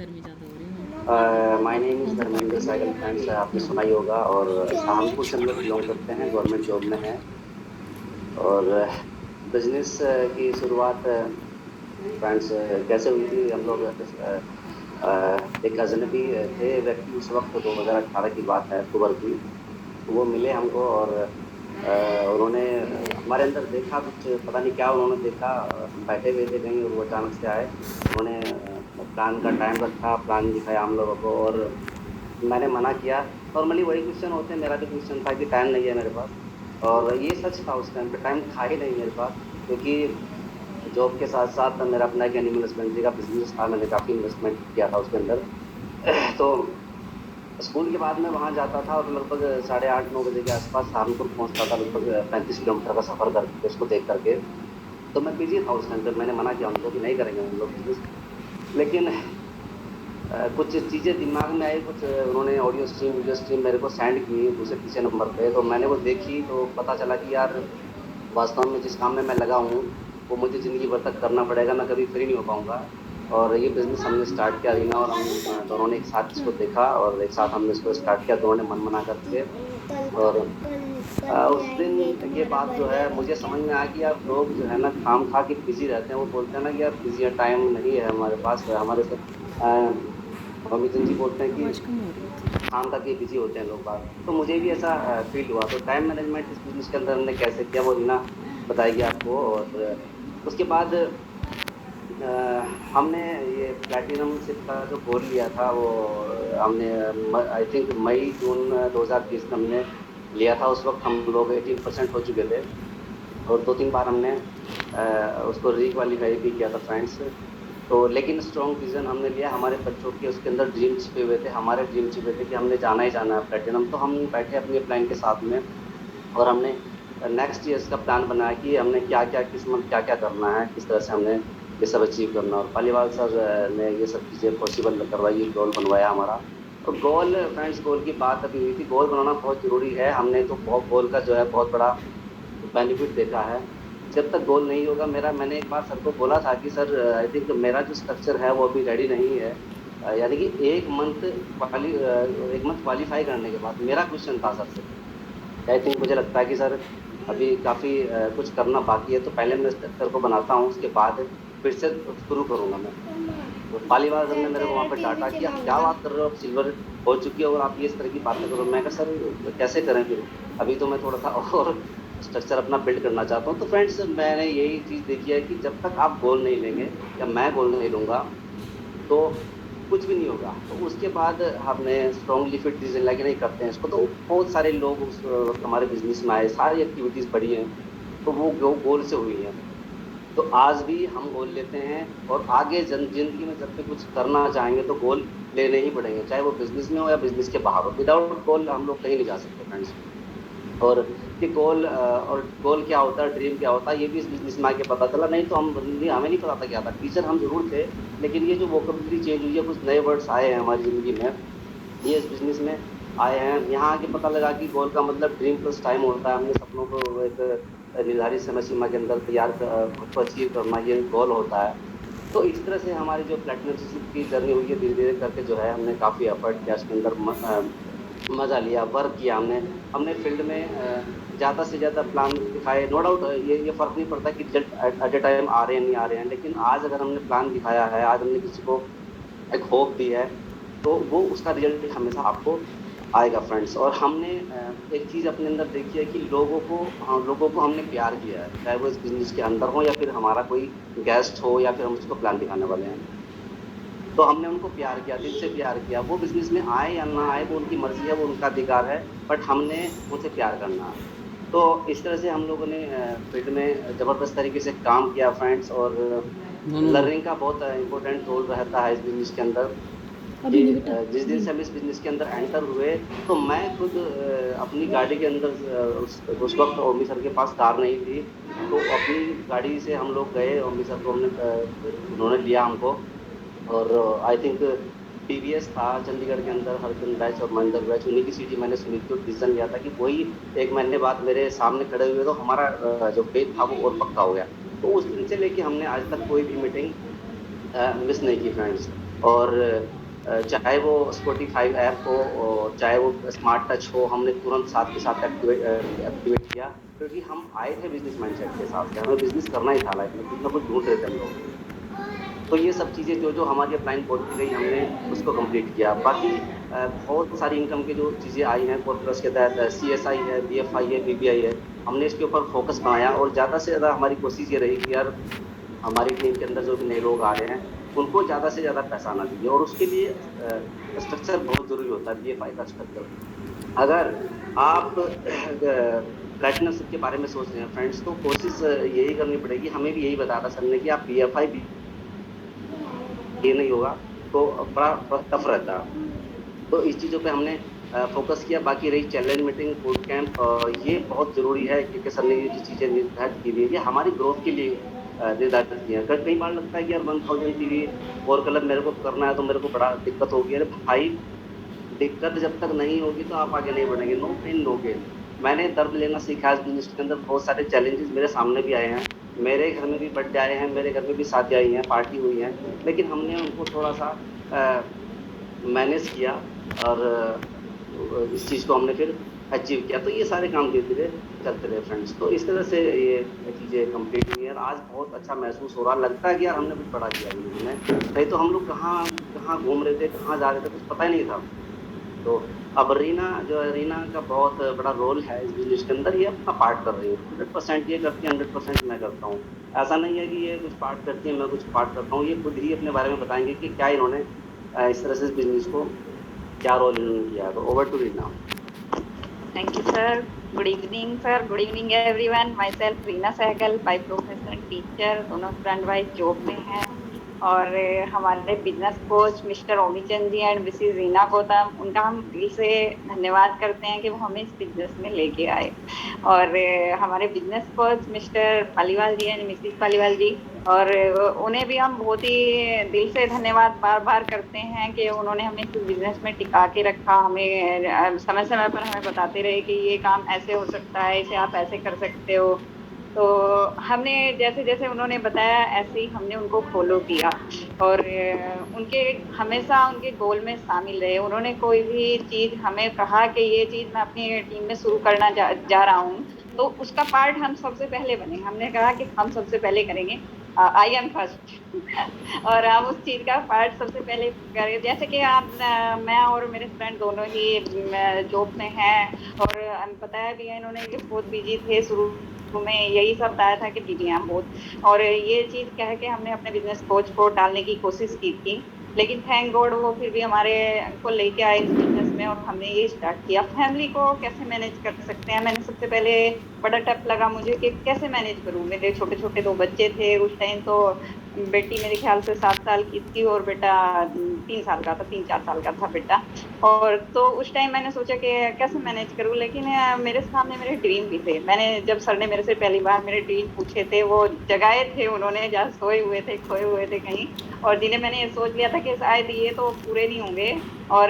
गर्मी ज़्यादा हो रही है। माय नेम इज़ कौन सा पार्ट धर्मेंद्र है सहगल फ्रेंड्स, आपने ये? सुना ही होगा। और हम कुछ हम लोग बिलोंग करते हैं, गवर्नमेंट जॉब में हैं। और बिजनेस की शुरुआत फ्रेंड्स कैसे हुई थी। हम लोग एक अजनबी थे व्यक्ति, उस वक्त 2018 की बात है, अक्टूबर की। वो मिले हमको और उन्होंने हमारे अंदर देखा, कुछ पता नहीं क्या उन्होंने देखा। हम बैठे हुए थे कहीं और वो अचानक से आए। उन्होंने प्लान का टाइम रखा, प्लान दिखाया हम लोगों को और मैंने मना किया। नॉर्मली वही क्वेश्चन होते हैं, मेरा भी क्वेश्चन था कि टाइम नहीं है मेरे पास। और ये सच था, उस टाइम पे टाइम था ही नहीं मेरे पास, क्योंकि जॉब के साथ साथ मेरा अपना एक एनिमल हस्बेंड्री का बिजनेस था। मैंने काफ़ी इन्वेस्टमेंट किया था उसके अंदर। तो स्कूल के बाद मैं वहाँ जाता था और लगभग 8:30-9 बजे के आसपास सहारनपुर पहुँचता था, लगभग 35 किलोमीटर का सफ़र करके उसको देख करके। तो मैं बिजी था उस टाइम पे, मैंने मना किया उनको कि नहीं करेंगे हम लोग बिजनेस। लेकिन कुछ चीज़ें दिमाग में आई, कुछ उन्होंने ऑडियो स्ट्रीम वीडियो स्ट्रीम मेरे को सेंड की दूसरे तीसरे नंबर पे। तो मैंने वो देखी तो पता चला कि यार वास्तव में जिस काम में मैं लगा हूँ वो मुझे ज़िंदगी भर तक करना पड़ेगा, मैं कभी फ्री नहीं हो पाऊँगा। और ये बिज़नेस हमने स्टार्ट किया रीना और हम दोनों ने एक साथ इसको देखा और एक साथ हमने इसको स्टार्ट किया, दोनों ने मन बना करके। और उस दिन ये बात जो है मुझे समझ में आया कि यार लोग जो है ना खाम खा के बिजी रहते हैं। वो बोलते हैं ना कि यार बिजी है, टाइम नहीं है हमारे पास। हमारे से अमितन जी बोलते हैं कि आवाज़ कम हो रही है। काम करके बिजी होते हैं लोग बाग। तो मुझे भी ऐसा फील हुआ। तो टाइम मैनेजमेंट इस बिजनेस के अंदर हमने कैसे किया वो रीना बताएगी आपको। और उसके बाद हमने ये प्लैटिनम शिप का जो गोल लिया था वो हमने आई थिंक मई जून 2020 में हमने लिया था। उस वक्त हम लोग 18% हो चुके थे और 2-3 बार हमने उसको रिक्वालीफाई भी किया था फ्रेंड्स। तो लेकिन स्ट्रॉन्ग विजन हमने लिया, हमारे बच्चों के उसके अंदर ड्रीम छिपे हुए थे, हमारे ड्रीम छिपे थे कि हमने जाना ही जाना है प्लेटिनम। तो हम बैठे अपने प्लान के साथ में और हमने नेक्स्ट ईयर्स का प्लान बनाया कि हमने क्या क्या किस्मत क्या क्या करना है, किस तरह से हमने ये सब अचीव करना। और पालीवाल सर ने ये सब चीज़ें पॉसिबल करवाई, गोल बनवाया हमारा। और गोल फ्रेंड्स, गोल की बात अभी हुई थी, गोल बनाना बहुत जरूरी है। हमने तो बहुत गोल का जो है बहुत बड़ा बेनिफिट देखा है। जब तक गोल नहीं होगा मेरा, मैंने एक बार सर को बोला था कि सर आई थिंक मेरा जो स्ट्रक्चर है वो अभी रेडी नहीं है। यानी कि एक मंथ क्वालिफाई करने के बाद मेरा क्वेश्चन था सर से। आई थिंक मुझे लगता है कि सर अभी काफ़ी कुछ करना बाकी है, तो पहले मैं स्ट्रक्चर को बनाता हूँ, उसके बाद फिर से शुरू करूँगा मैं। तो पालीवाल सर ने मेरे को वहाँ पे डांटा कि आप क्या बात कर रहे हो, आप सिल्वर हो चुकी हो और आप ये इस तरह की बातें करो। मैं कहा सर कैसे करें फिर, अभी तो मैं थोड़ा सा और स्ट्रक्चर अपना बिल्ड करना चाहता हूँ। तो फ्रेंड्स मैंने यही चीज़ देखी है कि जब तक आप गोल नहीं लेंगे या मैं गोल नहीं लूँगा तो कुछ भी नहीं होगा। तो उसके बाद हमने स्ट्रॉन्गली फिट डिसीजन लेके नहीं करते हैं इसको। तो बहुत सारे लोग उस वक्त हमारे बिजनेस में आए, सारी एक्टिविटीज़ बढ़ी हैं, तो वो गोल से हुई हैं। तो आज भी हम गोल लेते हैं और आगे जिंदगी में जब भी कुछ करना चाहेंगे तो गोल लेने ही पड़ेंगे, चाहे वो बिजनेस में हो या बिजनेस के बाहर हो। विदाउट गोल हम लोग कहीं नहीं जा सकते फ्रेंड्स। और कि गोल और गोल क्या होता है, ड्रीम क्या होता है, ये भी इस बिजनेस में आके पता चला। नहीं तो हमें नहीं पता था क्या था। टीचर हम जरूर थे, लेकिन ये जो वोकेबलरी चेंज हुई है, कुछ नए वर्ड्स आए हैं हमारी जिंदगी में, ये इस बिजनेस में आए हैं। यहाँ आके पता लगा कि गोल का मतलब ड्रीम प्लस टाइम होता है। हमने सपनों को एक निर्धारित समय सीमा के अंदर खुद को अचीव करना, ये गोल होता है। तो इस तरह से हमारी जो प्लेटिनम की जर्नी हुई है, धीरे धीरे करके जो है हमने काफ़ी एफर्ट किया उसके अंदर, मज़ा लिया, वर्क किया हमने। हमने फील्ड में ज़्यादा से ज़्यादा प्लान दिखाए। नो डाउट ये फ़र्क नहीं पड़ता कि रिजल्ट एट ए टाइम आ रहे हैं नहीं आ रहे हैं, लेकिन आज अगर हमने प्लान दिखाया है, आज हमने किसी को एक होप दी है, तो वो उसका रिजल्ट हमेशा आपको आएगा फ्रेंड्स। और हमने एक चीज़ अपने अंदर देखी है कि लोगों को हमने प्यार किया है, चाहे वो इस बिजनेस के अंदर हो या फिर हमारा कोई गेस्ट हो या फिर हम उसको प्लान दिखाने वाले हैं। तो हमने उनको प्यार किया, दिल से प्यार किया। वो बिजनेस में आए या ना आए वो उनकी मर्जी है, वो उनका अधिकार है, बट हमने उनसे प्यार करना है। तो इस तरह से हम लोगों ने फील्ड में जबरदस्त तरीके से काम किया फ्रेंड्स। और नो नो नो। लर्निंग का बहुत इंपॉर्टेंट रोल रहता है इस बिजनेस के अंदर। कि अभी नहीं बेटा, जिस दिन अभी से हम नहीं। इस बिजनेस के अंदर एंटर हुए, तो मैं खुद अपनी गाड़ी के अंदर उस वक्त ओमी सर के पास कार नहीं थी। तो अपनी गाड़ी से हम लोग गए, ओमी सर को उन्होंने लिया हमको। और आई थिंक टीवीएस था चंडीगढ़ के अंदर, हरचंद बैच और महेंद्र बैच, उन्हीं की सीटी मैंने सुनी थी और डिसीजन लिया था कि वही 1 महीने बाद मेरे सामने खड़े हुए, तो हमारा जो फेथ था वो और पक्का हो गया। तो उस दिन से लेके हमने आज तक कोई भी मीटिंग मिस नहीं की फ्रेंड्स। और चाहे वो स्पॉटिफाई ऐप हो और चाहे वो स्मार्ट टच हो, हमने तुरंत साथ के साथ एक्टिवेट किया, क्योंकि हम आए थे बिजनेस माइंडसेट के साथ से, हमें बिजनेस करना ही था लाइफ में, कुछ ना कुछ ढूंढ रहे थे हम लोग। तो ये सब चीज़ें जो जो हमारी अपलाइन बोलती रही, हमने उसको कंप्लीट किया। बाकी बहुत सारी इनकम की जो चीज़ें आई हैं कॉर्पोरेट्स के तहत, CSI है, BFI है, BBI है, हमने इसके ऊपर फोकस बनाया और ज़्यादा से ज़्यादा हमारी कोशिश ये रही कि यार हमारी टीम के अंदर जो भी नए लोग आ रहे हैं उनको ज़्यादा से ज़्यादा पैसा आना चाहिए, और उसके लिए स्ट्रक्चर बहुत ज़रूरी होता है, BFI का स्ट्रक्चर। अगर आप प्लेटिनम के बारे में सोच रहे हैं फ्रेंड्स, तो कोशिश यही करनी पड़ेगी, हमें भी यही बताया था सर ने कि आप BFI ये नहीं होगा तो बड़ा टफ रहता है। तो इस चीज़ों पे हमने फोकस किया। बाकी रही चैलेंज मीटिंग, बूट कैंप, ये बहुत ज़रूरी है क्योंकि सर ने ये जो चीज़ें निर्धारित की हुई है ये हमारी ग्रोथ के लिए निर्धारित की है। कई बार लगता है कि यार 1000 टीवी और क्लब मेरे को करना है तो मेरे को बड़ा दिक्कत होगी। अरे भाई, दिक्कत जब तक नहीं होगी तो आप आगे नहीं बढ़ेंगे। No pain no gain. मैंने दर्द लेना सीखा है इस बिजनेस के अंदर। बहुत सारे चैलेंजेस मेरे सामने भी आए हैं, मेरे घर में भी बर्थडे आए हैं, मेरे घर में भी शादी आई है, पार्टी हुई है, लेकिन हमने उनको थोड़ा सा मैनेज किया और इस चीज़ को हमने फिर अचीव किया। तो ये सारे काम धीरे धीरे चलते रहे फ्रेंड्स। तो इस तरह से ये चीज़ें कंप्लीट हुई है। आज बहुत अच्छा महसूस हो रहा, लगता है कि यार हमने कुछ बड़ा किया जिंदगी में। नहीं तो हम लोग कहाँ कहाँ घूम रहे थे, कहाँ जा रहे थे, कुछ पता ही नहीं था। तो अब रीना जो है, रीना का बहुत बड़ा रोल है इस बिजनेस के अंदर। ये अपना पार्ट कर रही है, 100% ये करती है, 100% मैं करता हूँ। ऐसा नहीं है कि ये कुछ पार्ट करती है मैं कुछ पार्ट करता हूँ। ये खुद ही अपने बारे में बताएंगे कि क्या इन्होंने इस तरह से इस बिजनेस को क्या रोल इन्होंने किया। तो over to Reena. Thank you, sir. Good evening, sir. Good evening, everyone. Myself, Reena Sehgal, by profession teacher, दोनों फ्रेंड वाइज जॉब में हैं। और हमारे business coach Mr Omichand ji and Mrs Reena Gautam, उनका हम दिल से धन्यवाद करते हैं कि वो हमें इस बिजनेस में लेके आए। और हमारे business coach Mr Paliwal ji and Mrs Paliwal ji, और उन्हें भी हम बहुत ही दिल से धन्यवाद बार बार करते हैं कि उन्होंने हमें इस बिजनेस में टिका के रखा। हमें समय समय पर हमें बताते रहे कि ये काम ऐसे हो सकता है, इसे आप ऐसे कर सकते हो। तो हमने जैसे जैसे उन्होंने बताया ऐसे ही हमने उनको फॉलो किया, और उनके हमेशा उनके गोल में शामिल रहे। उन्होंने कोई भी चीज हमें कहा कि ये चीज मैं अपनी टीम में शुरू करना जा रहा हूँ, तो उसका पार्ट हम सबसे पहले बने। हमने कहा कि हम सबसे पहले करेंगे, आई एम फर्स्ट। और हम उस चीज का पार्ट सबसे पहले करें। जैसे कि आप मैं और मेरे फ्रेंड दोनों ही जॉब में हैं, और बताया भी है इन्होंने कि बहुत बिजी थे शुरू में, यही सब बताया था कि बिजी हैं बहुत। और ये चीज कह के हमने अपने बिजनेस कोच को डालने की कोशिश की थी, लेकिन थैंक गॉड वो फिर भी हमारे को लेके आए इस बिजनेस में, और हमने ये स्टार्ट किया। फैमिली को कैसे मैनेज कर सकते हैं, मैंने सबसे पहले बड़ा टफ लगा मुझे कि कैसे मैनेज करूं। मेरे छोटे छोटे 2 बच्चे थे उस टाइम। तो बेटी मेरे ख्याल से 7 साल की थी और बेटा 3 साल का था, 3-4 साल का था बेटा। और तो उस टाइम मैंने सोचा कि कैसे मैनेज करूं, लेकिन मेरे सामने मेरे ड्रीम भी थे। मैंने जब सर ने मेरे से पहली बार मेरे ड्रीम पूछे थे, वो जगाए थे उन्होंने जहाँ सोए हुए थे, खोए हुए थे कहीं, और जिन्हें मैंने सोच लिया था कि शायद ये तो पूरे नहीं होंगे। और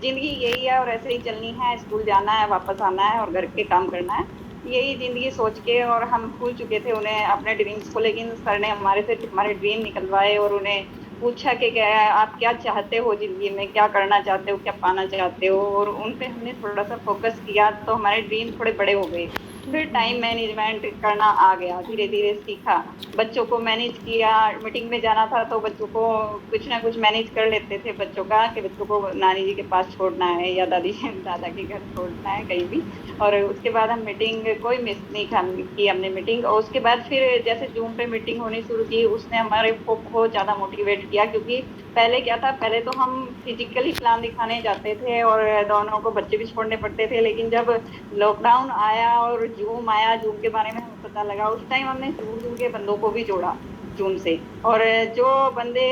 जिंदगी यही है और ऐसे ही चलनी है, स्कूल जाना है, वापस आना है और घर के काम करना है, यही जिंदगी सोच के। और हम भूल चुके थे उन्हें अपने ड्रीम्स को, लेकिन सर ने हमारे से हमारे ड्रीम निकलवाए और उन्हें पूछा कि क्या आप क्या चाहते हो जिंदगी में, क्या करना चाहते हो, क्या पाना चाहते हो। और उन पे हमने थोड़ा सा फोकस किया तो हमारे ड्रीम थोड़े बड़े हो गए। फिर टाइम मैनेजमेंट करना आ गया, धीरे धीरे सीखा, बच्चों को मैनेज किया। मीटिंग में जाना था तो बच्चों को कुछ ना कुछ मैनेज कर लेते थे बच्चों का, कि बच्चों को नानी जी के पास छोड़ना है या दादी दादा के घर छोड़ना है कहीं भी। और उसके बाद हम मीटिंग कोई मिस नहीं की हमने मीटिंग। और उसके बाद फिर जैसे जूम पे मीटिंग होनी शुरू की, उसने हमारे को बहुत ज्यादा मोटिवेट किया। क्योंकि पहले क्या था, पहले तो हम फिजिकली प्लान दिखाने जाते थे और दोनों को बच्चे भी छोड़ने पड़ते थे, लेकिन जब लॉकडाउन आया और जूम आया, जूम के बारे में हमें पता लगा, उस टाइम हमने दूर दूर के बंदों को भी जोड़ा जूम से। और जो बंदे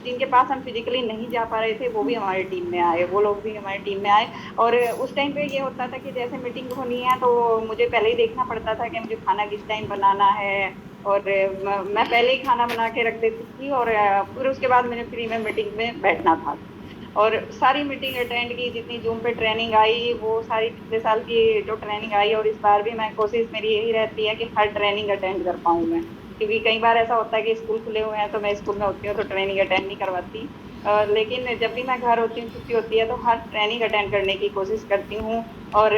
जिनके पास हम फिजिकली नहीं जा पा रहे थे वो भी हमारी टीम में आए, वो लोग भी हमारी टीम में आए। और उस टाइम पे ये होता था कि जैसे मीटिंग होनी है तो मुझे पहले ही देखना पड़ता था कि मुझे खाना किस टाइम बनाना है, और मैं पहले ही खाना बना के रख देती थी। और फिर उसके बाद मैंने फ्री में मीटिंग में बैठना था। और सारी मीटिंग अटेंड की, जितनी जूम पे ट्रेनिंग आई वो सारी पिछले साल की जो ट्रेनिंग आई, और इस बार भी मैं कोशिश मेरी यही रहती है कि हर ट्रेनिंग अटेंड कर पाऊँ मैं। क्योंकि कई बार ऐसा होता है कि स्कूल खुले हुए हैं तो मैं स्कूल में होती हूँ तो ट्रेनिंग अटेंड नहीं करवाती। लेकिन जब भी मैं घर होती हूँ, छुट्टी होती है, तो हर ट्रेनिंग अटेंड करने की कोशिश करती हूँ। और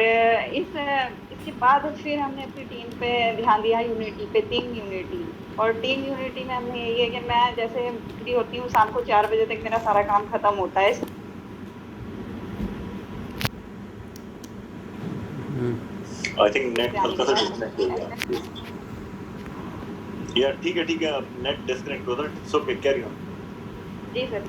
इसके बाद फिर हमने अपनी टीम पे ध्यान दिया, यूनिटी पे, टीम यूनिटी। और टीम यूनिटी में हमने यही है कि मैं जैसे फ्री होती हूँ शाम को 4 बजे तक मेरा सारा काम खत्म होता है। आई थिंक नेट हल्का सा डिस्कनेक्ट हो गया। यार ठीक है, नेट डिस्कनेक्ट हो रहा है, इट्स ओके, कैरी ऑन। जी सर।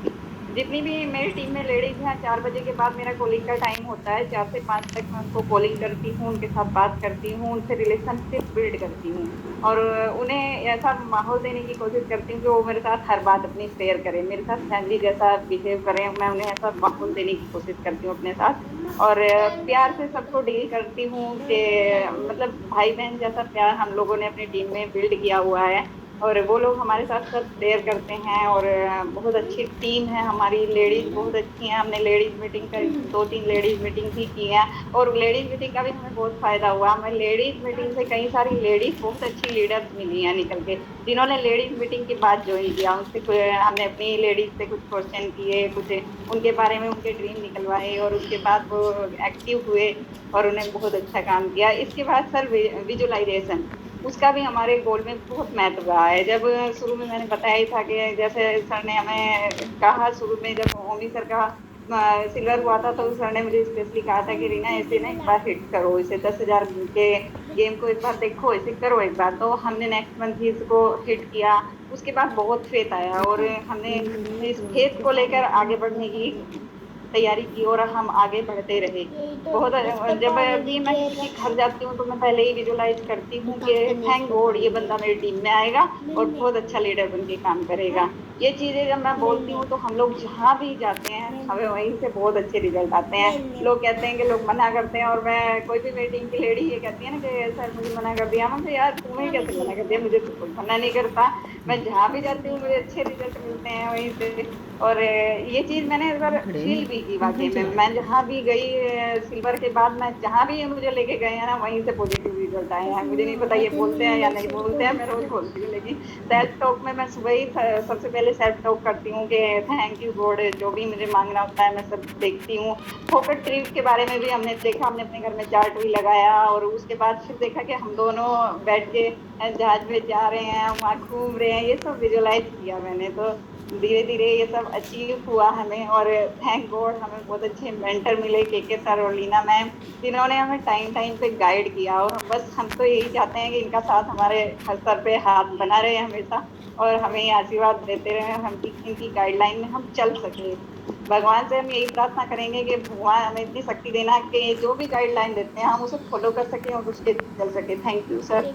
जितनी भी मेरी टीम में लेडीज हैं, 4 बजे के बाद मेरा कॉलिंग का टाइम होता है। 4 से 5 तक मैं उनको कॉलिंग करती हूँ, उनके साथ बात करती हूँ, उनसे रिलेशनशिप बिल्ड करती हूँ और उन्हें ऐसा माहौल देने की कोशिश करती हूँ कि वो मेरे साथ हर बात अपनी शेयर करें, मेरे साथ फैमिली जैसा बिहेव करें। मैं उन्हें ऐसा माहौल देने की कोशिश करती हूँ अपने साथ, और प्यार से सबको डील करती हूँ कि मतलब भाई बहन जैसा प्यार हम लोगों ने अपनी टीम में बिल्ड किया हुआ है। और वो लोग हमारे साथ सब शेयर करते हैं, और बहुत अच्छी टीम है हमारी। लेडीज बहुत अच्छी हैं। हमने लेडीज मीटिंग का 2-3 लेडीज मीटिंग भी की है, और लेडीज मीटिंग का भी हमें बहुत फायदा हुआ। हमें लेडीज मीटिंग से कई सारी लेडीज बहुत अच्छी लीडर्स मिली हैं निकल के, जिन्होंने लेडीज मीटिंग के बाद ज्वाइन किया। उनसे हमने अपनी लेडीज से कुछ क्वेश्चन किए, कुछ उनके बारे में उनके ड्रीम निकलवाए, और उसके बाद वो एक्टिव हुए और उन्हें बहुत अच्छा काम किया। इसके बाद सर विजुअलाइजेशन, उसका भी हमारे गोल में बहुत महत्व रहा है। जब शुरू में मैंने बताया ही था कि जैसे सर ने हमें कहा शुरू में, जब ओमी सर का सिल्वर हुआ था, तो सर ने मुझे स्पेशली कहा था कि रीना इसे ना एक बार हिट करो, इसे 10,000 के गेम को एक बार देखो, इसे करो एक बार। तो हमने नेक्स्ट मंथ ही इसको हिट किया। उसके बाद बहुत फेथ आया, और हमने इस फेथ को लेकर आगे बढ़ने की तैयारी की, और हम आगे बढ़ते रहे। बहुत जब भी मैं किसी के घर जाती हूँ, तो मैं पहले ही विजुलाइज करती हूँ कि थैंक गॉड ये बंदा मेरी टीम में आएगा और बहुत अच्छा लीडर बन के काम करेगा। ये चीजें जब मैं बोलती हूँ, तो हम लोग जहाँ भी जाते हैं हमें वहीं से बहुत अच्छे रिजल्ट आते हैं। लोग कहते हैं कि लोग मना करते हैं, और मैं कोई भी मेरी टीम की लेडी ये कहती है ना कि सर मुझे मना कर दिया। मैं यार तुम्हें कैसे मना कर दिया, मुझे तो कोई मना नहीं करता। मैं जहाँ भी जाती हूँ मुझे अच्छे रिजल्ट मिलते हैं वहीं से। और ये चीज मैंने इस बार फील भी की वाकई में। मैं जहाँ भी गई सिल्वर के बाद, मैं जहाँ भी ये मुझे लेके गए हैं ना, वहीं से पॉजिटिव रिजल्ट आए हैं। मुझे नहीं पता ये बोलते हैं या नहीं बोलते हैं, मैं रोज बोलती हूँ, लेकिन सेल्फ टॉक में मैं सुबह ही सबसे पहले सेल्फ टॉक करती हूँ कि थैंक यू गॉड, जो भी मुझे मांगना होता है मैं सब देखती हूँ। फोकट ट्रिप के बारे में भी हमने देखा, हमने अपने घर में चार्ट भी लगाया, और उसके बाद फिर देखा कि हम दोनों बैठ के जहाज में जा रहे हैं, वहाँ घूम रहे हैं, ये सब विजुअलाइज किया मैंने। तो धीरे धीरे ये सब अचीव हुआ हमें, और थैंक गॉड हमें बहुत अच्छे मेंटर मिले, के सर और लीना मैम, जिन्होंने हमें टाइम टाइम पे गाइड किया। और बस हम तो यही चाहते हैं कि इनका साथ हमारे हर सर पे हाथ बना रहे हमेशा, और हमें ये आशीर्वाद देते रहे, हम इनकी गाइडलाइन में हम चल सके। भगवान से हम यही प्रार्थना करेंगे कि भगवान हमें इतनी शक्ति देना कि जो भी गाइडलाइन देते हैं हम उसे फॉलो कर सकें और उसके चल सके। Thank you sir.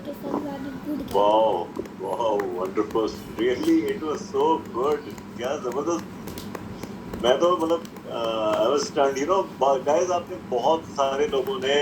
Wow wow, wonderful, really it was so good. क्या जबरदस्त। मैं तो मतलब I was stunned, you know guys, आपने बहुत सारे लोगों ने